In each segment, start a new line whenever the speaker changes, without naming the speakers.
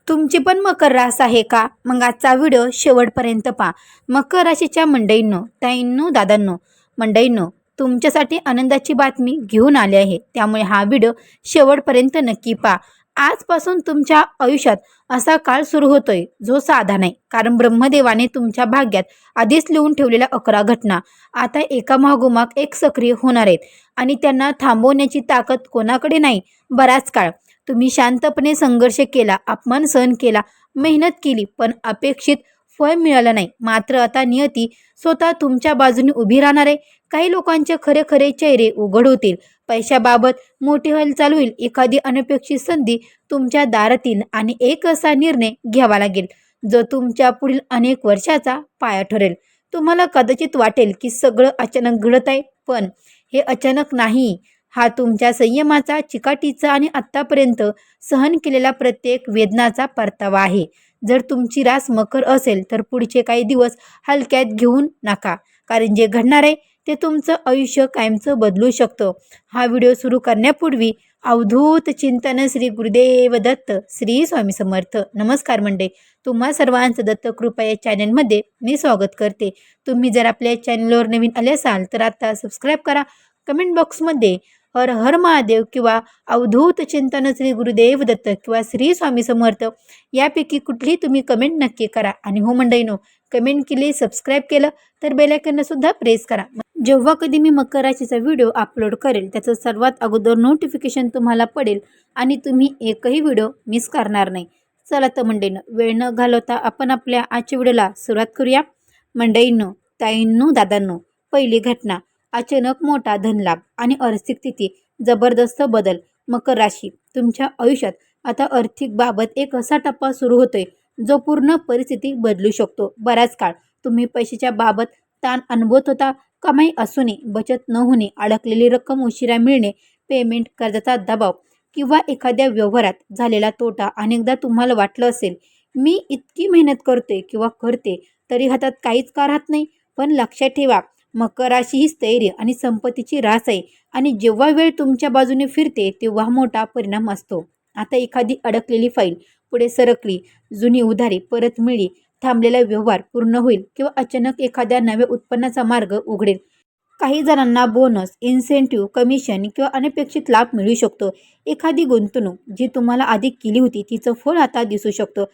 तुमची पण मकर रास आहे का? मग आजचा व्हिडिओ शेवटपर्यंत पहा. मकर राशीच्या मंडळींनो, ताईंनो, दादांनो, मंडळींनो, तुमच्यासाठी आनंदाची बातमी घेऊन आली आहे. त्यामुळे हा व्हिडिओ शेवटपर्यंत नक्की पहा. आजपासून तुमच्या आयुष्यात असा काळ सुरू होतोय जो साधा नाही. कारण ब्रह्मदेवाने तुमच्या भाग्यात आधीच लिहून ठेवलेल्या 11 घटना आता एका मागोमाग एक सक्रिय होणार आहेत आणि त्यांना थांबवण्याची ताकद कोणाकडे नाही. बराच काळ तुम्ही शांतपणे संघर्ष केला, अपमान सहन केला, मेहनत केली, पण अपेक्षित फळ मिळालं नाही. मात्र आता नियती स्वतः तुमच्या बाजूने उभी राहणार आहे. काही लोकांचे खरे खरे चेहरे उघड होतील. पैशाबाबत मोठी हालचाल होईल. एखादी अनपेक्षित संधी तुमच्या दारात येईल आणि एक असा निर्णय घ्यावा लागेल जो तुमच्या पुढील अनेक वर्षाचा पाया ठरेल. तुम्हाला कदाचित वाटेल की सगळं अचानक घडत आहे, पण हे अचानक नाही. हा तुमच्या संयमाचा, चिकाटीचा आणि आत्तापर्यंत सहन केलेला प्रत्येक वेदनाचा परतावा आहे. जर तुमची रास मकर असेल तर पुढचे काही दिवस हलक्यात घेऊन नका, कारण जे घडणार आहे ते तुमचं आयुष्य कायमचं बदलू शकतं. हा व्हिडिओ सुरू करण्यापूर्वी अवधूत चिंतन श्री गुरुदेव दत्त, श्री स्वामी समर्थ. नमस्कार मंडळी, तुम्हा सर्वांचं दत्त कृपा या चॅनलमध्ये मी स्वागत करते. तुम्ही जर आपल्या चॅनलवर नवीन आले असाल तर आता सबस्क्राईब करा. कमेंट बॉक्समध्ये हर हर महादेव किंवा अवधूत चिंतन श्री गुरुदेव दत्त किंवा श्री स्वामी समर्थ यापैकी कुठलीही तुम्ही कमेंट नक्की करा. आणि हो मंडळीनो, कमेंट केली, सबस्क्राईब केलं तर बेल आयकॉन सुद्धा प्रेस करा. जेव्हा कधी मी मकर राशीचा व्हिडिओ अपलोड करेल त्याचं सर्वात अगोदर नोटिफिकेशन तुम्हाला पडेल आणि तुम्ही एकही व्हिडिओ मिस करणार नाही. चला तर मंडळीनो, वेळ न घालवता आपण आपल्या आजच्या व्हिडिओला सुरुवात करूया. मंडळींनो, ताईंनो, दादांनो, पहिली घटना, अचानक मोठा धनलाभ आणि आर्थिक स्थिती जबरदस्त बदल. मकर राशी, तुमच्या आयुष्यात आता आर्थिक बाबत एक असा टप्पा सुरू होतोय जो पूर्ण परिस्थिती बदलू शकतो. बराच काळ तुम्ही पैशाच्या बाबत ताण अनुभवत होता. कमाई असूनही बचत न होणे, अडकलेली रक्कम उशिरा मिळणे, पेमेंट कर्जाचा दबाव किंवा एखाद्या व्यवहारात झालेला तोटा. अनेकदा तुम्हाला वाटलं असेल, मी इतकी मेहनत करते किंवा करते तरी हातात काहीच का राहत नाही. पण लक्षात ठेवा, मकर राशी ही स्थैर्य आणि संपत्तीची रास आहे आणि जेव्हा वेळ तुमच्या बाजूने फिरते तेव्हा मोठा परिणाम असतो. आता एखादी अडकलेली फाईल पुढे सरकली, जुनी उधारी परत मिळली, थांबलेला व्यवहार पूर्ण होईल किंवा अचानक एखाद्या नव्या उत्पन्नाचा मार्ग उघडेल. काही जणांना बोनस, इन्सेंटिव्ह, कमिशन किंवा अनपेक्षित लाभ मिळू शकतो. एखादी गुंतवणूक जी तुम्हाला आधी केली होती तिचं फळ आता दिसू शकतं.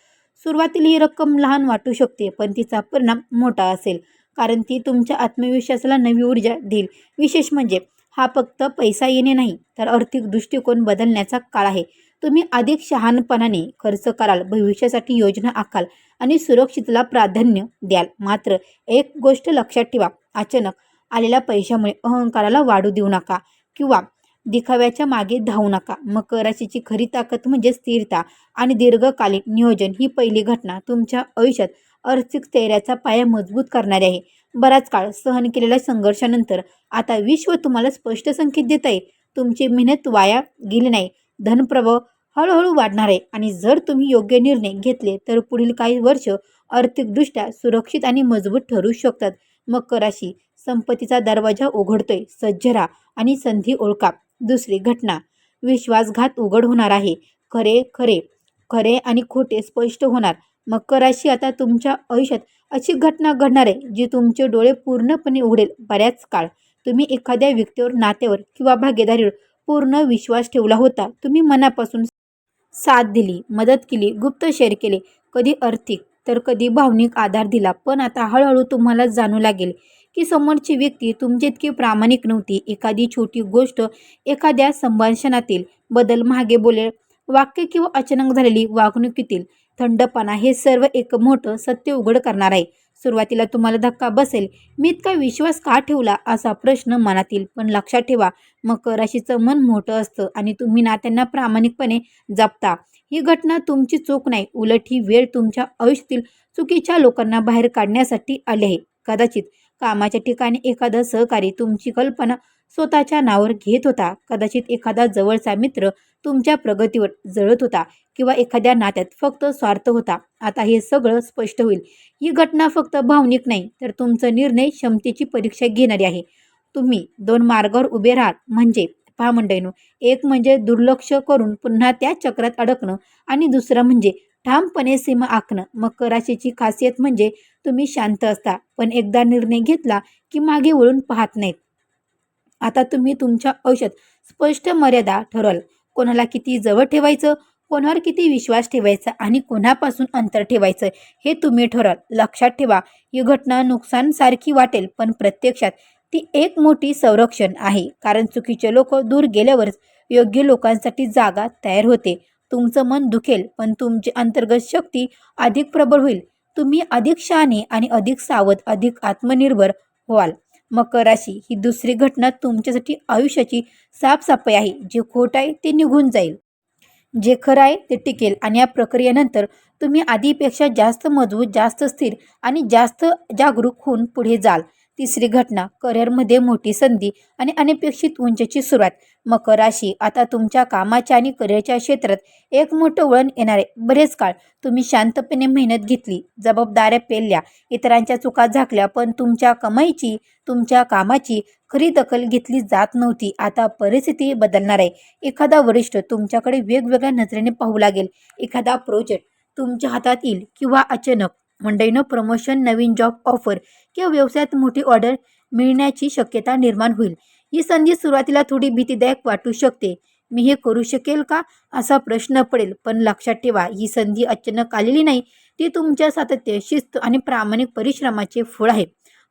सुरुवातीला ही रक्कम लहान वाटू शकते, पण तिचा परिणाम मोठा असेल, कारण ती तुमच्या आत्मविश्वासाला नवी ऊर्जा देईल. विशेष म्हणजे हा फक्त पैसा येणे नाही, तर आर्थिक दृष्टिकोन बदलण्याचा काळ आहे. तुम्ही अधिक शहाणपणाने खर्च कराल, भविष्यासाठी योजना आखाल आणि सुरक्षितला प्राधान्य द्याल. मात्र एक गोष्ट लक्षात ठेवा, अचानक आलेल्या पैशामुळे अहंकाराला वाढू देऊ नका किंवा दिखाव्याच्या मागे धावू नका. मकर राशीची खरी ताकद म्हणजे स्थिरता आणि दीर्घकालीन नियोजन. ही पहिली घटना तुमच्या आयुष्यात आर्थिक स्थैर्याचा पाया मजबूत करणारी आहे. बराच काळ सहन केलेल्या संघर्षानंतर आता विश्व तुम्हाला स्पष्ट संकेत देत आहे. तुमची मेहनत वाया गेली नाही. धनप्रवाह हळूहळू वाढणार आहे आणि जर तुम्ही योग्य निर्णय घेतले तर पुढील काही वर्ष आर्थिकदृष्ट्या सुरक्षित आणि मजबूत ठरू शकतात. मकर राशी, संपत्तीचा दरवाजा उघडतोय, सज्ज राहा आणि संधी ओळखा. दुसरी घटना, विश्वासघात उघड होणार आहे. खरे खरे खरे आणि खोटे स्पष्ट होणार. मकर राशी, आता तुमच्या आयुष्यात अशी घटना घडणार आहे जी तुमचे डोळे पूर्णपणे उघडेल. बऱ्याच काळ तुम्ही एखाद्या व्यक्तीवर, नात्यावर किंवा भागीदारीवर पूर्ण विश्वास ठेवला होता. तुम्ही मनापासून साथ दिली, मदत केली, गुप्त शेअर केले, कधी आर्थिक तर कधी भावनिक आधार दिला. पण आता हळूहळू तुम्हाला जाणू लागेल की समोरची व्यक्ती तुमची इतकी प्रामाणिक नव्हती. एखादी छोटी गोष्ट, एखाद्या संभाषणातील बदल, मागे बोलेल वाक्य किंवा अचानक झालेली वागणुकीतील थंडपणा, हे सर्व एक मोठं सत्य उघड करणार आहे. सुरुवातीला तुम्हाला धक्का बसेल, मी इतका विश्वास का ठेवला असा प्रश्न मनात येईल. पण लक्षात ठेवा, मकर राशीचं मन मोठं असतं आणि तुम्ही नात्यांना प्रामाणिकपणे जपता. ही घटना तुमची चूक नाही, उलट ही वेळ तुमच्या आयुष्यातील चुकीच्या लोकांना बाहेर काढण्यासाठी आली आहे. कदाचित कामाच्या ठिकाणी एखादा सहकारी तुमची कल्पना स्वतःच्या नावावर घेत होता. कदाचित एखादा जवळचा मित्र तुमच्या प्रगतीवर जळत होता किंवा एखाद्या नात्यात फक्त स्वार्थ होता. आता हे सगळं स्पष्ट होईल. ही घटना फक्त भावनिक नाही, तर तुमचं निर्णय क्षमतेची परीक्षा घेणारी आहे. तुम्ही दोन मार्गावर उभे राहाल. म्हणजे पहा मंडळीनो, एक म्हणजे दुर्लक्ष करून पुन्हा त्या चक्रात अडकणं आणि दुसरं म्हणजे ठामपणे सीमा आखणं. मकर राशीची खासियत म्हणजे तुम्ही शांत असता, पण एकदा निर्णय घेतला की मागे वळून पाहत नाहीत. आता तुम्ही तुमच्या आयुष्यात स्पष्ट मर्यादा ठरवाल. कोणाला किती जवळ ठेवायचं, कोणावर किती विश्वास ठेवायचा आणि कोणापासून अंतर ठेवायचं हे तुम्ही ठरवाल. लक्षात ठेवा, ही घटना नुकसानसारखी वाटेल, पण प्रत्यक्षात ती एक मोठी संरक्षण आहे. कारण चुकीचे लोक दूर गेल्यावरच योग्य लोकांसाठी जागा तयार होते. तुमचं मन दुखेल, पण तुमची अंतर्गत शक्ती अधिक प्रबळ होईल. तुम्ही अधिक शहाणे आणि अधिक सावध, अधिक आत्मनिर्भर व्हाल. मकर राशी ही दुसरी घटना तुमच्यासाठी आयुष्याची साफसफाई आहे. जे खोट आहे ते निघून जाईल, जे खरं आहे ते टिकेल आणि या प्रक्रियेनंतर तुम्ही आधीपेक्षा जास्त मजबूत, जास्त स्थिर आणि जास्त जागरूक होऊन पुढे जाल. तिसरी घटना करिअरमध्ये मोठी संधी आणि अनपेक्षित उंचीची सुरुवात. मकर राशी, आता तुमच्या कामाच्या आणि करिअरच्या क्षेत्रात एक मोठं वळण येणार आहे. बरेच काळ तुम्ही शांतपणे मेहनत घेतली, जबाबदाऱ्या पेलल्या, इतरांच्या चुका झाकल्या, पण तुमच्या कमाईची, तुमच्या कामाची खरी दखल घेतली जात नव्हती. आता परिस्थिती बदलणार आहे. एखादा वरिष्ठ तुमच्याकडे वेगवेगळ्या नजरेने पाहू लागेल. एखादा प्रोजेक्ट तुमच्या हातात येईल किंवा अचानक मंडळीनं प्रमोशन, नवीन जॉब ऑफर किंवा व्यवसायात मोठी ऑर्डर मिळण्याची शक्यता निर्माण होईल. ही संधी सुरुवातीला थोडी भीतीदायक वाटू शकते. मी हे करू शकेल का, असा प्रश्न पडेल. पण लक्षात ठेवा, ही संधी अचानक आलेली नाही. ती तुमच्या सातत्य, शिस्त आणि प्रामाणिक परिश्रमाचे फळ आहे.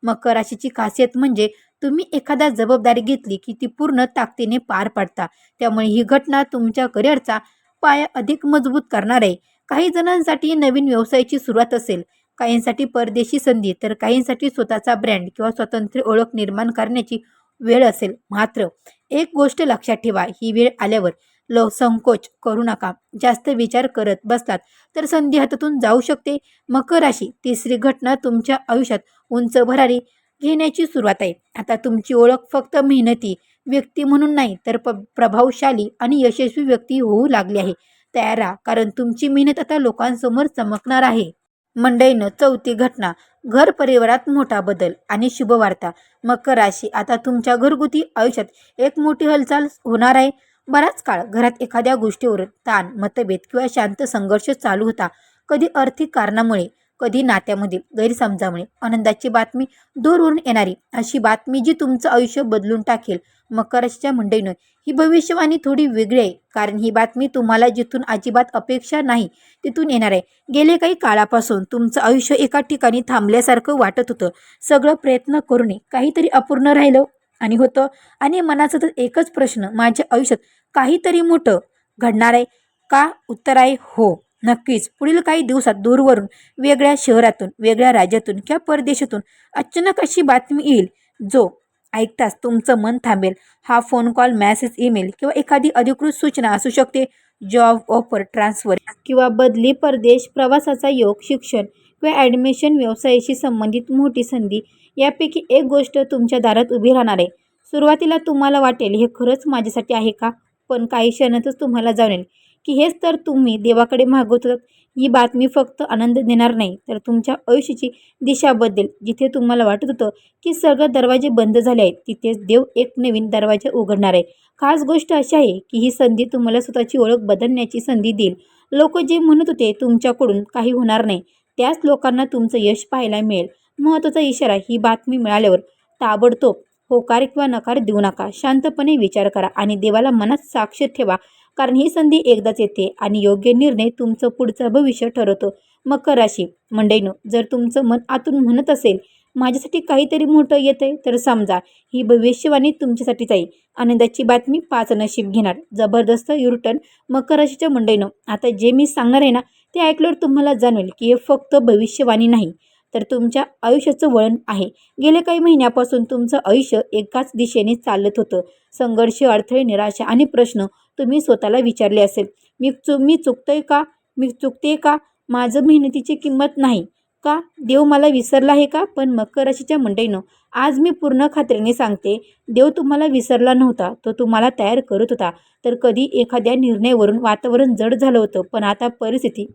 मकर राशीची खासियत म्हणजे तुम्ही एखादा जबाबदारी घेतली की ती पूर्ण ताकदीने पार पाडता. त्यामुळे ही घटना तुमच्या करिअरचा पाया अधिक मजबूत करणार आहे. काही जणांसाठी नवीन व्यवसायाची सुरुवात असेल, काहींसाठी परदेशी संधी, तर काहींसाठी स्वतःचा ब्रँड किंवा स्वतंत्र ओळख निर्माण करण्याची वेळ असेल. मात्र एक गोष्ट लक्षात ठेवा, ही वेळ आल्यावर संकोच करू नका. जास्त विचार करत बसलात तर संधी हातातून जाऊ शकते. मकर राशी, तिसरी घटना तुमच्या आयुष्यात उंच भरारी घेण्याची सुरुवात आहे. आता तुमची ओळख फक्त मेहनती व्यक्ती म्हणून नाही, तर प्रभावशाली आणि यशस्वी व्यक्ती होऊ लागली आहे. तयार राहा, कारण तुमची मेहनत आता लोकांसमोर चमकणार आहे. मंडळीनं, चौथी घटना घर परिवारात मोठा बदल आणि शुभवार्ता. मकर राशी, आता तुमच्या घरगुती आयुष्यात एक मोठी हालचाल होणार आहे. बराच काळ घरात एखाद्या गोष्टीवर ताण, मतभेद किंवा शांत संघर्ष चालू होता. कधी आर्थिक कारणामुळे, कधी नात्यामधील गैरसमजामुळे. आनंदाची बातमी दूरवरून येणारी अशी बातमी जी तुमचं आयुष्य बदलून टाकेल. मकर राशीच्या मंडळीनं, ही भविष्यवाणी थोडी वेगळी आहे, कारण ही बातमी तुम्हाला जिथून अजिबात अपेक्षा नाही तिथून येणार आहे. गेले काही काळापासून तुमचं आयुष्य एका ठिकाणी थांबल्यासारखं वाटत होतं. सगळं प्रयत्न करूनही काहीतरी अपूर्ण राहिलं आणि होतं, आणि मनाचा तर एकच प्रश्न, माझ्या आयुष्यात काहीतरी मोठं घडणार आहे का? उत्तर आहे हो, नक्कीच. पुढील काही दिवसात दूरवरून, वेगळ्या शहरातून, वेगळ्या राज्यातून किंवा परदेशातून अचानक अशी बातमी येईल जो ऐकताच तुमचं मन थांबेल. हा फोन कॉल, मेसेज, ईमेल किंवा एखादी अधिकृत सूचना असू शकते. जॉब ऑफर, ट्रान्सफर किंवा बदली, परदेश प्रवासाचा योग, शिक्षण किंवा ॲडमिशन, व्यवसायाशी संबंधित मोठी संधी. यापैकी एक गोष्ट तुमच्या दारात उभी राहणार आहे. सुरुवातीला तुम्हाला वाटेल, हे खरंच माझ्यासाठी आहे का? पण काही क्षणातच तुम्हाला जाणेल की हेच तर तुम्ही देवाकडे मागवत होतात. ही बातमी फक्त आनंद देणार नाही, तर तुमच्या आयुष्याची दिशा बदलेल. जिथे तुम्हाला वाटत होतं की सगळे दरवाजे बंद झाले आहेत, तिथेच देव एक नवीन दरवाजा उघडणार आहे. खास गोष्ट अशी आहे की ही संधी तुम्हाला स्वतःची ओळख बदलण्याची संधी देईल. लोक जे म्हणत होते तुमच्याकडून काही होणार नाही, त्याच लोकांना तुमचं यश पाहायला मिळेल. महत्त्वाचा इशारा, ही बातमी मिळाल्यावर ताबडतोब होकार किंवा नकार देऊ नका. शांतपणे विचार करा आणि देवाला मनात साक्ष ठेवा, कारण ही संधी एकदाच येते आणि योग्य निर्णय तुमचं पुढचं भविष्य ठरवतो. मकर राशी मंडळीनो, जर तुमचं मन आतून म्हणत असेल माझ्यासाठी काहीतरी मोठं येतंय, तर समजा ही भविष्यवाणी तुमच्यासाठीच आहे. आनंदाची बातमी 5 नशीब घेणार, जबरदस्त युटर्न. मकर राशीच्या मंडळीनो, आता जे मी सांगणार आहे ना, ते ऐकल्यावर तुम्हाला जाणवेल की हे फक्त भविष्यवाणी नाही, तर तुमच्या आयुष्याचं वळण आहे. गेल्या काही महिन्यापासून तुमचं आयुष्य एकाच दिशेने चालत होतं. संघर्ष, अडथळे, निराशा आणि प्रश्न तुम्ही स्वतःला विचारले असेल, मी चुकतोय का? मी चुकते का? माझं मेहनतीची किंमत नाही का? देव मला विसरला आहे का? पण मकर राशीच्या मंडळीनं, आज मी पूर्ण खात्रीने सांगते, देव तुम्हाला विसरला नव्हता, तो तुम्हाला तयार करत होता. तर कधी एखाद्या निर्णयावरून वातावरण जड झालं होतं, पण आता परिस्थिती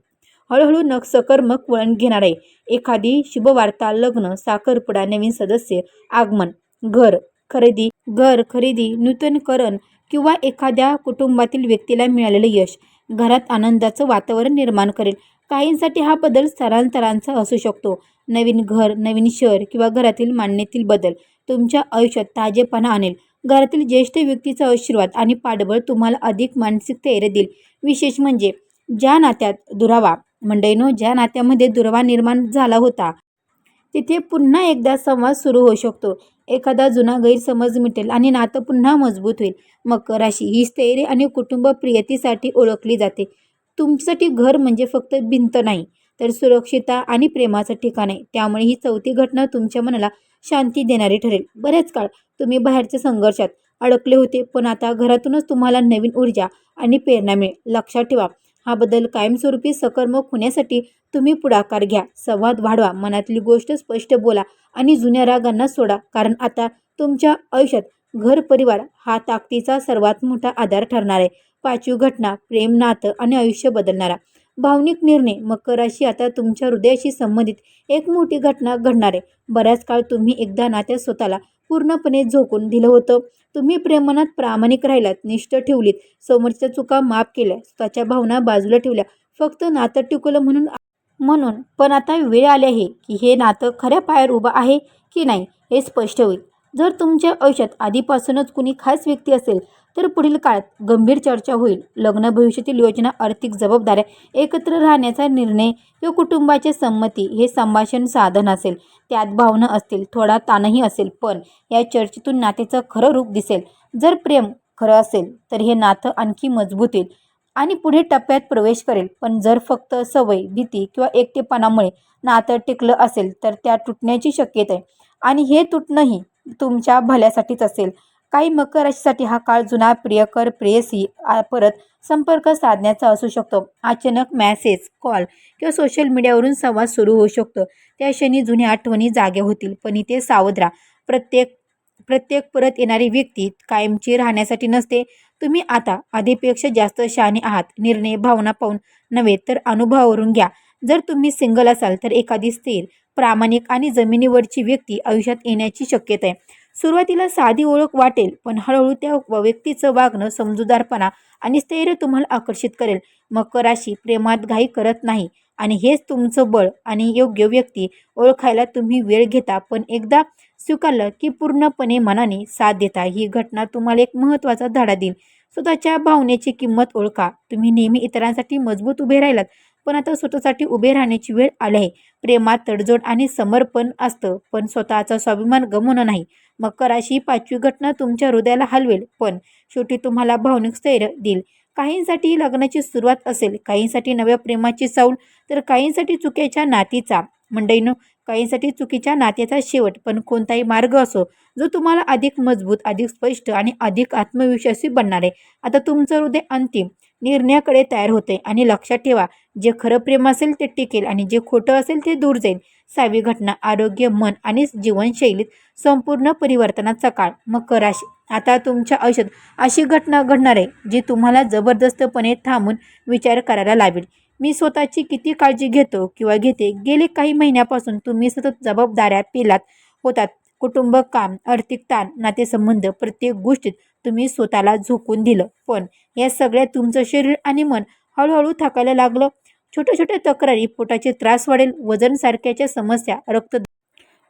हळूहळू सकर्मक वळण घेणार आहे. एखादी शुभवार्ता, लग्न, साखरपुडा, नवीन सदस्य आगमन, घर खरेदी, नूतनीकरण किंवा एखाद्या कुटुंबातील व्यक्तीला मिळालेलं यश. घरात आनंदाचं वातावरण निर्माण करेल. काहींसाठी हा बदल स्थलांतरांचा असू शकतो. नवीन घर, नवीन शहर किंवा घरातील मांडणीतील बदल तुमच्या आयुष्यात ताजेपणा आणेल. घरातील ज्येष्ठ व्यक्तीचा आशीर्वाद आणि पाठबळ तुम्हाला अधिक मानसिक धैर्य देईल. विशेष म्हणजे ज्या नात्यात दुरावा मंडळींनो, ज्या नात्यामध्ये दुरावा निर्माण झाला होता तिथे पुन्हा एकदा संवाद सुरू होऊ शकतो. एखादा जुना गैरसमज मिटेल आणि नातं पुन्हा मजबूत होईल. मकर राशी ही स्थैर्य आणि कुटुंब प्रियतेसाठी ओळखली जाते. तुमच्यासाठी घर म्हणजे फक्त भिंत नाही, तर सुरक्षितता आणि प्रेमाचं ठिकाण आहे. त्यामुळे ही चौथी घटना तुमच्या मनाला शांती देणारी ठरेल. बरेच काळ तुम्ही बाहेरच्या संघर्षात अडकले होते, पण आता घरातूनच तुम्हाला नवीन ऊर्जा आणि प्रेरणा मिळेल. लक्षात ठेवा, हा बदल कायमस्वरूपी सकारात्मक होण्यासाठी तुम्ही पुढाकार घ्या, संवाद वाढवा, मनातली गोष्ट स्पष्ट बोला आणि जुन्या रागांना सोडा. कारण आता तुमच्या आयुष्यात घर परिवार हा ताकदीचा सर्वात मोठा आधार ठरणार आहे. पाचवी घटना, प्रेम, नातं आणि आयुष्य बदलणारा भावनिक निर्णय. मकर राशी, आता तुमच्या हृदयाशी संबंधित एक मोठी घटना घडणार आहे. बऱ्याच काळ तुम्ही एकदा नात्यात स्वतःला पूर्णपणे झोकून दिलं होतं. तुम्ही प्रेमात प्रामाणिक राहिलात, निष्ठ ठेवलीत, समोरच्या चुका माफ केल्या, स्वतःच्या भावना बाजूला ठेवल्या, फक्त नातं टिकवलं म्हणून म्हणून पण आता वेळ आली आहे की हे नातं खऱ्या पायावर उभं आहे की नाही हे स्पष्ट होईल. जर तुमच्या आयुष्यात आधीपासूनच कुणी खास व्यक्ती असेल तर पुढील काळात गंभीर चर्चा होईल. लग्न, भविष्यातील योजना, आर्थिक जबाबदाऱ्या, एकत्र राहण्याचा निर्णय किंवा कुटुंबाची संमती हे संभाषण साधन असेल. त्यात भावना असतील, थोडा ताणही असेल, पण या चर्चेतून नात्याचं खरं रूप दिसेल. जर प्रेम खरं असेल तर हे नातं आणखी मजबूत होईल आणि पुढे टप्प्यात प्रवेश करेल. पण जर फक्त सवय, भीती किंवा एकटेपणामुळे नातं टिकलं असेल तर त्या तुटण्याची शक्यता आहे आणि हे तुटणंही तुमच्या भल्यासाठीच असेल. काही मकर राशीसाठी हा काळ जुना प्रियकर, प्रेयसी परत संपर्क साधण्याचा असू शकतो. अचानक मेसेज, कॉल किंवा सोशल मीडियावरून संवाद सुरू होऊ शकतो. त्या क्षणी जुन्या आठवणी जाग्या होतील. पण इथे सावध राहा, प्रत्येक प्रत्येक परत येणारी व्यक्ती कायमची राहण्यासाठी नसते. तुम्ही आता आधीपेक्षा जास्त शहाणे आहात. निर्णय भावना पाहून नव्हे तर अनुभवावरून घ्या. जर तुम्ही सिंगल असाल तर एखादी स्थिर, प्रामाणिक आणि जमिनीवरची व्यक्ती आयुष्यात येण्याची शक्यता आहे. सुरुवातीला साधी ओळख वाटेल, पण हळूहळू त्या व्यक्तीचं वागणं, समजूतदारपणा आणि स्थैर्य तुम्हाला आकर्षित करेल. मकर राशी प्रेमात घाई करत नाही आणि हेच तुमचं बळ. आणि योग्य व्यक्ती ओळखायला तुम्ही वेळ घेता, पण एकदा स्वीकारलं की पूर्णपणे मनाने साथ देता. ही घटना तुम्हाला एक महत्त्वाचा धडा देईल. स्वतःच्या भावनेची किंमत ओळखा. तुम्ही नेहमी इतरांसाठी मजबूत उभे राहिलात, पण आता स्वतःसाठी उभे राहण्याची वेळ आली आहे. प्रेमात तडजोड आणि समर्पण असतं, पण स्वतःचा स्वाभिमान गमावणं नाही. मकर राशी, पाचवी घटना तुमच्या हृदयाला हलवेल, पण शेवटी तुम्हाला भावनिक स्थैर्य देईल. काहींसाठी लग्नाची सुरुवात असेल, काहींसाठी नव्या प्रेमाची चाऊल, तर काहींसाठी चुकीच्या नातीचा मंडईनं काहींसाठी चुकीच्या नात्याचा शेवट. पण कोणताही मार्ग असो, जो तुम्हाला अधिक मजबूत, अधिक स्पष्ट आणि अधिक आत्मविश्वासी बनणार आहे. आता तुमचं हृदय अंतिम निर्णयाकडे तयार होते आणि लक्षात ठेवा, जे खरं प्रेम असेल ते टिकेल आणि जे खोटं असेल ते दूर जाईल. सहावी घटना, आरोग्य, मन आणि जीवनशैलीत संपूर्ण परिवर्तनाचा काळ. मकर राशी, आता तुमच्या आयुष्यात अशी घटना घडणार आहे जी तुम्हाला जबरदस्तपणे थांबून विचार करायला लावेल. मी स्वतःची किती काळजी घेतो किंवा घेते. गेले काही महिन्यापासून तुम्ही सतत जबाबदाऱ्या पेलात होतात. कुटुंब, काम, आर्थिक ताण, नातेसंबंध, प्रत्येक गोष्टीत तुम्ही स्वतःला झोकून दिलं. पण या सगळ्यात तुमचं शरीर आणि मन हळूहळू थकायला लागलं. छोट्या छोट्या तक्रारी, पोटाचे त्रास वाढेल, वजन सारख्याच्या समस्या,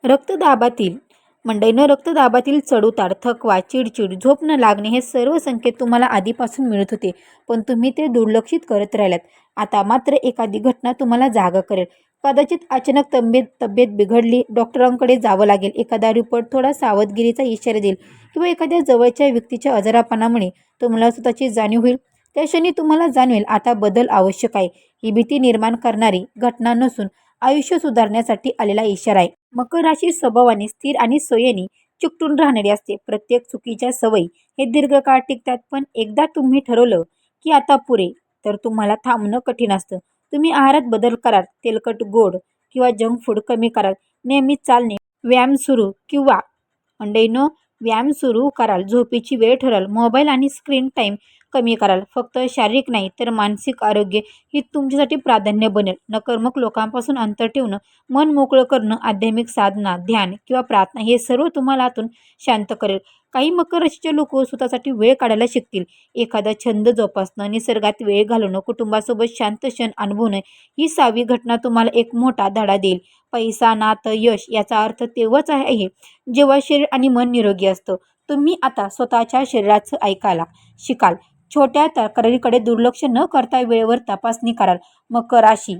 रक्तदाबातील रक्तदाबातील चढउतार, थकवा, चिडचिड, झोप न लागणे हे सर्व संकेत तुम्हाला आधीपासून मिळत होते, पण तुम्ही ते दुर्लक्षित करत राहिलात. आता मात्र एखादी घटना तुम्हाला जागा करेल. कदाचित अचानक तब्येत बिघडली, डॉक्टरांकडे जावं लागेल. एखादा रिपोर्ट थोडा सावधगिरीचा इशारा देईल किंवा एखाद्या जवळच्या व्यक्तीच्या आजारपणामुळे तुम्हाला स्वतःची जाणीव होईल. त्या क्षणी तुम्हाला जाणवेल आता बदल आवश्यक आहे. ही भीती निर्माण करणारी घटना नसून आयुष्य सुधारण्यासाठी आलेला इशारा आहे. मकर राशी स्वभावाने स्थिर आणि संयमी चिकटून राहणारी असते. प्रत्येक चुकीच्या सवयी हे दीर्घकाळ टिकतात, पण एकदा तुम्ही ठरवलं की आता पुरे, तर तुम्हाला थांबणं कठीण असतं. तुम्ही आहारात बदल कराल, तेलकट, गोड किंवा जंक फूड कमी कराल, नियमित चालणे, व्यायाम सुरू किंवा व्यायाम सुरू कराल, झोपेची वेळ ठरवाल, मोबाईल आणि स्क्रीन टाईम कमी कराल. फक्त शारीरिक नाही तर मानसिक आरोग्य ही तुमच्यासाठी प्राधान्य बनेल. नकारात्मक लोकांपासून अंतर ठेवणं, मन मोकळं करणं, आध्यात्मिक साधना, ध्यान किंवा प्रार्थना हे सर्व तुम्हाला आतून शांत करेल. काही मकर राशीचे लोक स्वतःसाठी वेळ काढायला शिकतील. एखादा छंद जोपासणं, निसर्गात वेळ घालवणं, कुटुंबासोबत शांत क्षण अनुभवणं ही 6वी घटना तुम्हाला एक मोठा धडा देईल. पैसा, नातं, यश याचा अर्थ तेव्हाच आहे जेव्हा शरीर आणि मन निरोगी असतं. तुम्ही आता स्वतःच्या शरीराचं ऐकायला शिकाल. छोट्या तक्रारीकडे दुर्लक्ष न करता वेळेवर तपासणी कराल. मकर राशी,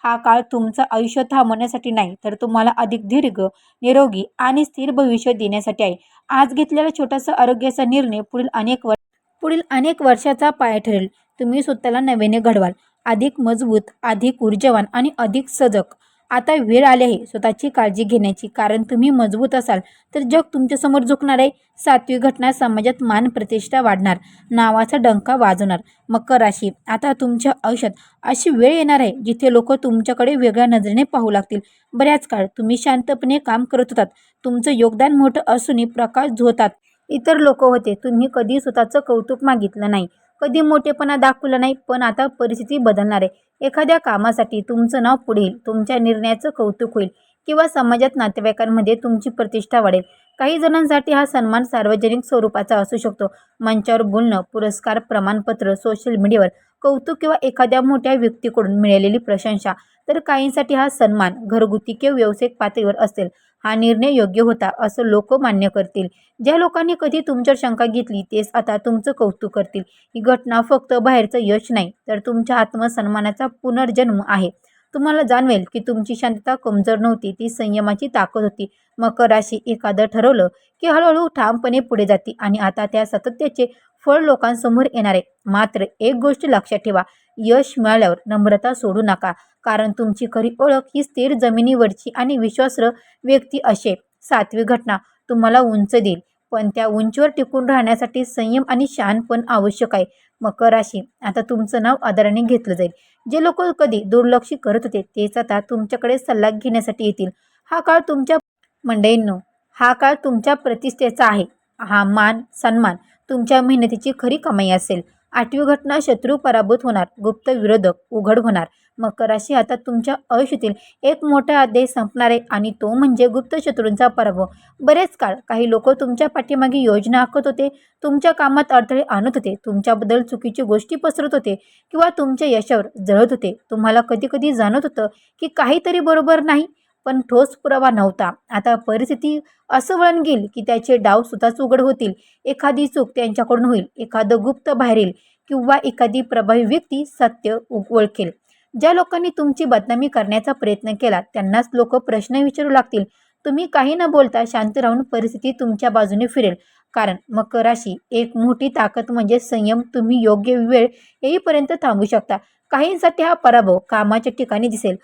हा काळ तुमचं आयुष्य थांबवण्यासाठी नाही तर तुम्हाला अधिक दीर्घ, निरोगी आणि स्थिर भविष्य देण्यासाठी आहे. आज घेतलेला छोटासा आरोग्याचा निर्णय पुढील अनेक वर्षाचा पाया ठरेल. तुम्ही स्वतःला नव्याने घडवाल, अधिक मजबूत, अधिक ऊर्जावान आणि अधिक सजग. आता वेळ आली आहे स्वतःची काळजी घेण्याची, कारण तुम्ही मजबूत असाल तर जग तुमच्यासमोर झुकणार आहे. 7वी घटना समाजात मान प्रतिष्ठा वाढणार, नावाचा डंका वाजवणार. मकर राशी, आता तुमच्या आयुष्यात अशी वेळ येणार आहे जिथे लोक तुमच्याकडे वेगळ्या नजरेने पाहू लागतील. बऱ्याच काळ तुम्ही शांतपणे काम करत होतात, तुमचं योगदान मोठं असूनही प्रकाश झोतात इतर लोक होते. तुम्ही कधी स्वतःचं कौतुक मागितलं नाही, कधी मोठेपणा दाखवला नाही. पण आता परिस्थिती बदलणार आहे. एखाद्या कामासाठी तुमचं नाव पुढे येईल, तुमच्या निर्णयाचं कौतुक होईल किंवा समाजात नातेवाईकांमध्ये तुमची प्रतिष्ठा वाढेल. काही जणांसाठी हा सन्मान सार्वजनिक स्वरूपाचा असू शकतो. मंचावर बोलणं, पुरस्कार, प्रमाणपत्र, सोशल मीडियावर कौतुक किंवा एखाद्या मोठ्या व्यक्तीकडून मिळालेली प्रशंसा. तर काहींसाठी हा सन्मान घरगुती किंवा व्यावसायिक पातळीवर असेल. हा निर्णय योग्य होता असं लोक मान्य करतील. ज्या लोकांनी कधी तुमच्यावर शंका घेतली तेच आता तुमचं कौतुक करतील. ही घटना फक्त बाहेरचं यश नाही तर तुमच्या आत्मसन्मानाचा पुनर्जन्म आहे. तुम्हाला जाणवेल की तुमची शांतता कमजोर नव्हती, ती संयमाची ताकद होती. मकर राशी, एखादं ठरवलं की हळूहळू ठामपणे पुढे जाते आणि आता त्या सातत्याचे फळ लोकांसमोर येणार आहे. मात्र एक गोष्ट लक्षात ठेवा, यश मिळाल्यावर नम्रता सोडू नका, कारण तुमची खरी ओळख ही स्थिर जमिनीवरची आणि विश्वासार्ह व्यक्ती असेल. 7वी घटना तुम्हाला उंच देईल, पण त्या उंचीवर टिकून राहण्यासाठी संयम आणि शहाणपण आवश्यक आहे. मकर राशी, आता तुमचं नाव आदराने घेतलं जाईल. जे लोक कधी दुर्लक्ष करत होते तेच आता तुमच्याकडे सल्ला घेण्यासाठी येतील. हा काळ तुमच्या मंडळींनो, हा काळ तुमच्या प्रतिष्ठेचा आहे. हा मान सन्मान तुमच्या मेहनतीची खरी कमाई असेल. 8वी घटना, शत्रू पराभूत होणार, गुप्त विरोधक उघड होणार. मकर राशी, आता तुमच्या आयुष्यातील एक मोठा अध्याय संपणार आहे आणि तो म्हणजे गुप्त शत्रूंचा पराभव. बरेच काळ काही लोक तुमच्या पाठीमागे योजना आखत होते, तुमच्या कामात अडथळे आणत होते, तुमच्याबद्दल चुकीची गोष्टी पसरत होते किंवा तुमच्या यशावर जळत होते. तुम्हाला कधी कधी जाणवत होतं की काहीतरी बरोबर नाही, पण ठोस पुरावा नव्हता. आता परिस्थिती असं वळण घेईल की त्याचे डाव स्वतःच उघड होतील. एखादी चूक त्यांच्याकडून होईल, एखादं गुप्त बाहेर येईल किंवा एखादी प्रभावी व्यक्ती सत्य ओळखेल. ज्या लोकांनी तुमची बदनामी करण्याचा प्रयत्न केला त्यांनाच लोक प्रश्न विचारू लागतील. तुम्ही काही न बोलता शांत राहून परिस्थिती तुमच्या बाजूने फिरेल. कारण मकर राशी, एक मोठी ताकद म्हणजे संयम. तुम्ही योग्य वेळ येईपर्यंत थांबू शकता. काहींसाठी हा पराभव कामाच्या ठिकाणी दिसेल.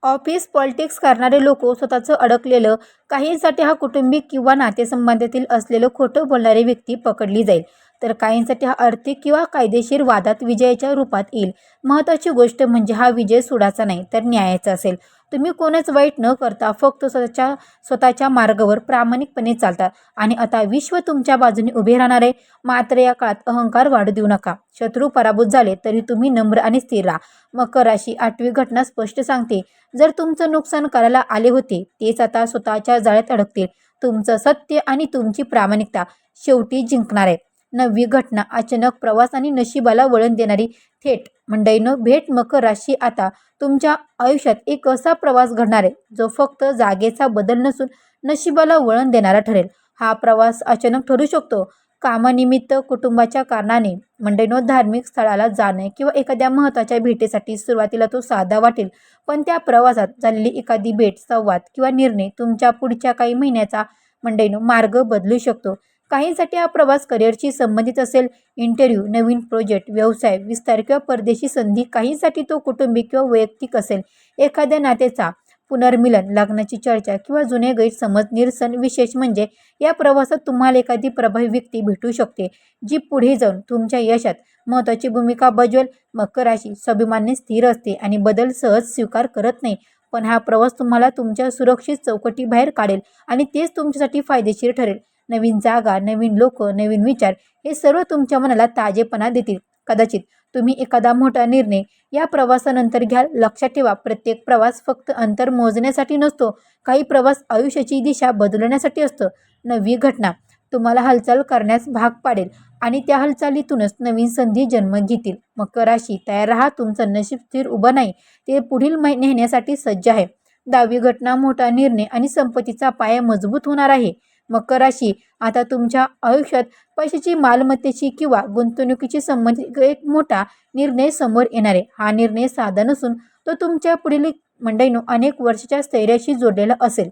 ऑफिस पॉलिटिक्स करणारे लोक स्वतःचं अडकलेलं, काहींसाठी हा कुटुंबिक किंवा नातेसंबंधातील असलेलं खोटं बोलणारी व्यक्ती पकडली जाईल, तर काहींसाठी हा आर्थिक किंवा कायदेशीर वादात विजयाच्या रूपात येईल. महत्त्वाची गोष्ट म्हणजे हा विजय सुडाचा नाही तर न्यायाचा असेल. तुम्ही कोणच वाईट न करता फक्त स्वतःच्या मार्गावर प्रामाणिकपणे चालता आणि आता विश्व तुमच्या बाजूने उभे राहणार आहे. मात्र या काळात अहंकार वाढू देऊ नका. शत्रू पराभूत झाले तरी तुम्ही नम्र आणि स्थिर राहा. मकर राशी, 8वी घटना स्पष्ट सांगते, जर तुमचं नुकसान करायला आले होते तेच आता स्वतःच्या जाळ्यात अडकतील. तुमचं सत्य आणि तुमची प्रामाणिकता शेवटी जिंकणार आहे. 9वी घटना, अचानक प्रवास आणि नशिबाला वळण देणारी थेट. मंडळींनो, भेट. मकर राशी, आता तुमच्या आयुष्यात एक असा प्रवास घडणार आहे जो फक्त जागेचा बदल नसून नशिबाला वळण देणारा ठरेल. हा प्रवास अचानक ठरू शकतो, कामानिमित्त, कुटुंबाच्या कारणाने. मंडळींनो, धार्मिक स्थळाला जाणे किंवा एखाद्या महत्त्वाच्या भेटीसाठी सुरुवातीला तो साधा वाटेल, पण त्या प्रवासात झालेली एखादी भेट, संवाद किंवा निर्णय तुमच्या पुढच्या काही महिन्याचा मंडळींनो मार्ग बदलू शकतो. काहींसाठी हा प्रवास करिअरशी संबंधित असेल, इंटरव्ह्यू, नवीन प्रोजेक्ट, व्यवसाय विस्तार किंवा परदेशी संधी. काहींसाठी तो कौटुंबिक किंवा वैयक्तिक असेल, एखाद्या नात्याचा पुनर्मिलन, लग्नाची चर्चा किंवा जुने गैरसमज निरसन. विशेष म्हणजे या प्रवासात तुम्हाला एखादी प्रभावी व्यक्ती भेटू शकते जी पुढे जाऊन तुमच्या यशात महत्त्वाची भूमिका बजावेल. मकर राशी, स्वाभिमानी स्थिर असते आणि बदल सहज स्वीकार करत नाही, पण हा प्रवास तुम्हाला तुमच्या सुरक्षित चौकटीबाहेर काढेल आणि तेच तुमच्यासाठी फायदेशीर ठरेल. नवीन जागा, नवीन लोक, नवीन विचार हे सर्व तुमच्या मनाला ताजेपणा देतील. कदाचित तुम्ही एखादा मोठा निर्णय या प्रवासानंतर घ्याल. लक्षात ठेवा, प्रत्येक प्रवास फक्त अंतर मोजण्यासाठी नसतो. काही प्रवास आयुष्याची दिशा बदलण्यासाठी असतो. नवी घटना तुम्हाला हालचाल करण्यास भाग पाडेल आणि त्या हालचालीतूनच नवीन संधी जन्म घेतील. मकर राशी, तयार राहा. तुमचं नशीब स्थिर उभं नाही, ते पुढील नेण्यासाठी सज्ज आहे. 10वी घटना, मोठा निर्णय आणि संपत्तीचा पाया मजबूत होणार आहे. मकर राशी, आता तुमच्या आयुष्यात पैशाची, मालमत्तेची किंवा गुंतवणुकीची संबंधित एक मोठा निर्णय समोर येणार आहे. हा निर्णय साधा नसून तो तुमच्या पुढील मंडळींनो अनेक वर्षाच्या स्थैर्याशी जोडलेला असेल.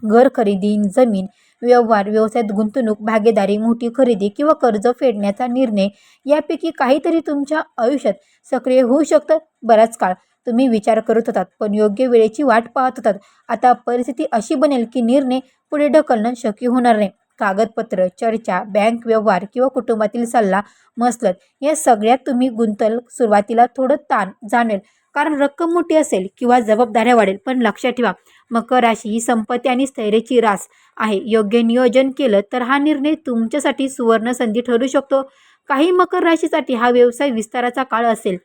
घर खरेदी, जमीन, व्यवहार, व्यवसायात गुंतवणूक, भागीदारी, मोठी खरेदी किंवा कर्ज फेडण्याचा निर्णय यापैकी काहीतरी तुमच्या आयुष्यात सक्रिय होऊ शकतं. बराच काळ तुम्ही विचार करत होतात पण योग्य वेळेची वाट पाहत होतात. आता परिस्थिती अशी बनेल की निर्णय पुढे ढकलणं शक्य होणार नाही. कागदपत्र, चर्चा, बँक व्यवहार किंवा कुटुंबातील सल्ला मसलत या सगळ्यात तुम्ही गुंतल. सुरुवातीला थोडं ताण जाणवेल कारण रक्कम मोठी असेल किंवा जबाबदाऱ्या वाढेल. पण लक्षात ठेवा, मकर राशी ही संपत्ती आणि स्थैर्याची रास आहे. योग्य नियोजन केलं तर हा निर्णय तुमच्यासाठी सुवर्ण संधी ठरू शकतो. काही मकर राशीसाठी हा व्यवसाय विस्ताराचा काळ असेल.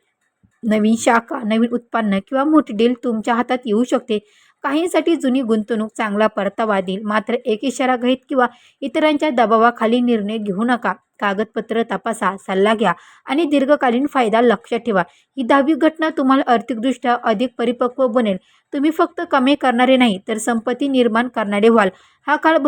नवीन शाखा, नवीन उत्पन्न किंवा मोठी डील तुमच्या हातात येऊ शकते. काहींसाठी जुनी गुंतवणूक चांगला परतावा देईल. मात्र एक इशारा घ्यायत किंवा इतरांच्या दबावाखाली निर्णय घेऊ नका. कागदपत्र तपासा, सल्ला घ्या आणि दीर्घकालीन फायदा लक्षात ठेवा. ही 10वी घटना तुम्हाला आर्थिकदृष्ट्या अधिक परिपक्व बनेल. तुम्ही फक्त कमी करणारे नाही तर संपत्ती निर्माण करणारे व्हाल. हा काळ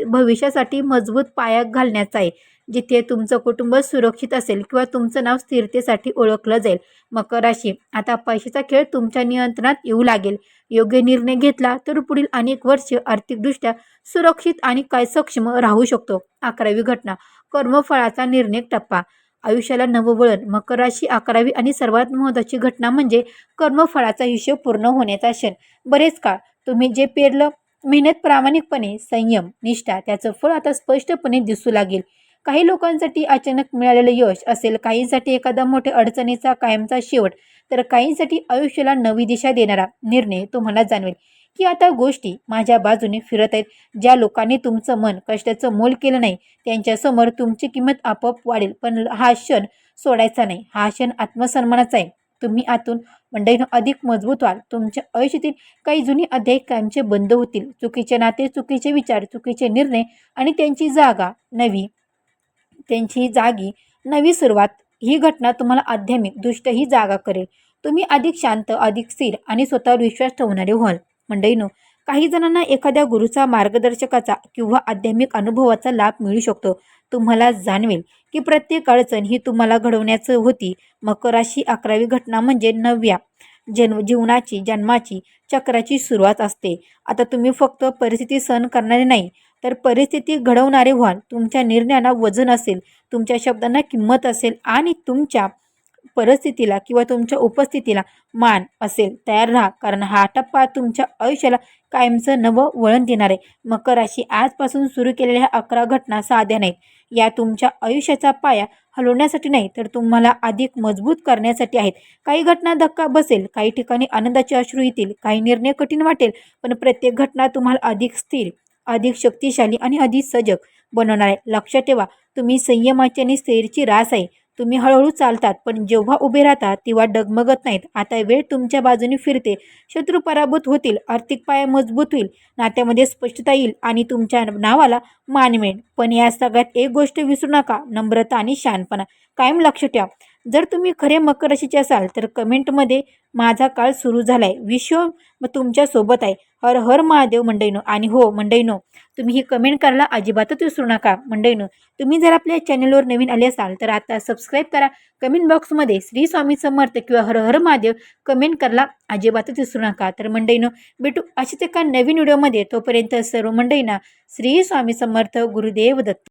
भविष्यासाठी मजबूत पाया घालण्याचा आहे, जिथे तुमचं कुटुंब सुरक्षित असेल किंवा तुमचं नाव स्थिरतेसाठी ओळखलं जाईल. मकर राशी, आता पैशाचा खेळ तुमच्या नियंत्रणात येऊ लागेल. योग्य निर्णय घेतला तर पुढील अनेक वर्ष आर्थिकदृष्ट्या सुरक्षित आणि काय सक्षम राहू शकतो. 11वी घटना, कर्मफळाचा निर्णय टप्पा, आयुष्याला नवं वळण. मकर राशी, 11वी आणि सर्वात महत्त्वाची घटना म्हणजे कर्मफळाचा हिशोब पूर्ण होण्याचा क्षण. बरेच काळ तुम्ही जे पेरलं, मेहनत, प्रामाणिकपणे, संयम, निष्ठा, त्याचं फळ आता स्पष्टपणे दिसू लागेल. काही लोकांसाठी अचानक मिळालेलं यश असेल, काहींसाठी एखादा मोठ्या अडचणीचा कायमचा शेवट, तर काहींसाठी आयुष्याला नवी दिशा देणारा निर्णय. तुम्हाला जाणवेल की आता गोष्टी माझ्या बाजूने फिरत आहेत. ज्या लोकांनी तुमचं मन, कष्टाचं मोल केलं नाही त्यांच्यासमोर तुमची किंमत आपोआप वाढेल. पण हा क्षण सोडायचा नाही. हा क्षण आत्मसन्मानाचा आहे. तुम्ही आतून मंडळीनं अधिक मजबूत व्हाल. तुमच्या आयुष्यातील काही जुनी अध्याय कायमचे बंद होतील. चुकीचे नाते, चुकीचे विचार, चुकीचे निर्णय आणि त्यांची जागी नवी सुरुवात. ही घटना तुम्हाला आध्यात्मिक दृष्ट्याही जागा करेल. तुम्ही अधिक शांत, अधिक स्थिर आणि स्वतःवर विश्वास ठेवणारे व्हाल. मंडळीनो, काही जणांना एखाद्या गुरुचा, मार्गदर्शकाचा किंवा आध्यात्मिक अनुभवाचा लाभ मिळू शकतो. तुम्हाला जाणवेल की प्रत्येक अडचण ही तुम्हाला घडवण्याचं होती. मकर राशी, 11वी घटना म्हणजे नव्या जन्माची चक्राची सुरुवात असते. आता तुम्ही फक्त परिस्थिती सहन करणारे नाही तर परिस्थिती घडवणारे व्हाल. तुमच्या निर्णयांना वजन असेल, तुमच्या शब्दांना किंमत असेल आणि तुमच्या परिस्थितीला किंवा तुमच्या उपस्थितीला मान असेल. तयार राहा, कारण हा टप्पा तुमच्या आयुष्याला कायमचं नवं वळण देणार आहे. मकर राशी, आजपासून सुरू केलेल्या ह्या 11 घटना साध्या नाहीत. या तुमच्या आयुष्याचा पाया हलवण्यासाठी नाही तर तुम्हाला अधिक मजबूत करण्यासाठी आहेत. काही घटना धक्का बसेल, काही ठिकाणी आनंदाचे अश्रू येतील, काही निर्णय कठीण वाटेल, पण प्रत्येक घटना तुम्हाला अधिक स्थिर, अधिक शक्तिशाली आणि अधिक सजग बनवणार आहे. लक्षात ठेवा, तुम्ही संयमाची आणि स्थैर्याची रास आहे. तुम्ही हळूहळू चालतात पण जेव्हा उभे राहतात तेव्हा डगमगत नाहीत. आता वेळ तुमच्या बाजूने फिरते. शत्रू पराभूत होतील, आर्थिक पाया मजबूत होईल, नात्यामध्ये स्पष्टता येईल आणि तुमच्या नावाला मान मिळेल. पण या सगळ्यात एक गोष्ट विसरू नका, नम्रता आणि शहाणपणा कायम लक्षात ठेवा. जर तुम्ही खरे मकर राशीचे असाल तर कमेंटमध्ये माझा काळ सुरू झालाय, विश्व तुमच्या सोबत आहे. हर हर महादेव मंडळीनो. आणि हो मंडळीनो, तुम्ही ही कमेंट करायला अजिबातच विसरू नका. मंडळीनो, तुम्ही जर आपल्या चॅनलवर नवीन आले असाल तर आता सबस्क्राईब करा. कमेंट बॉक्समध्ये श्री स्वामी समर्थ किंवा हर हर महादेव कमेंट करायला अजिबातच विसरू नका. तर मंडळीनो, भेटू अशीच एका नवीन व्हिडिओमध्ये. तोपर्यंत सर्व मंडळींना श्री स्वामी समर्थ. गुरुदेव दत्त.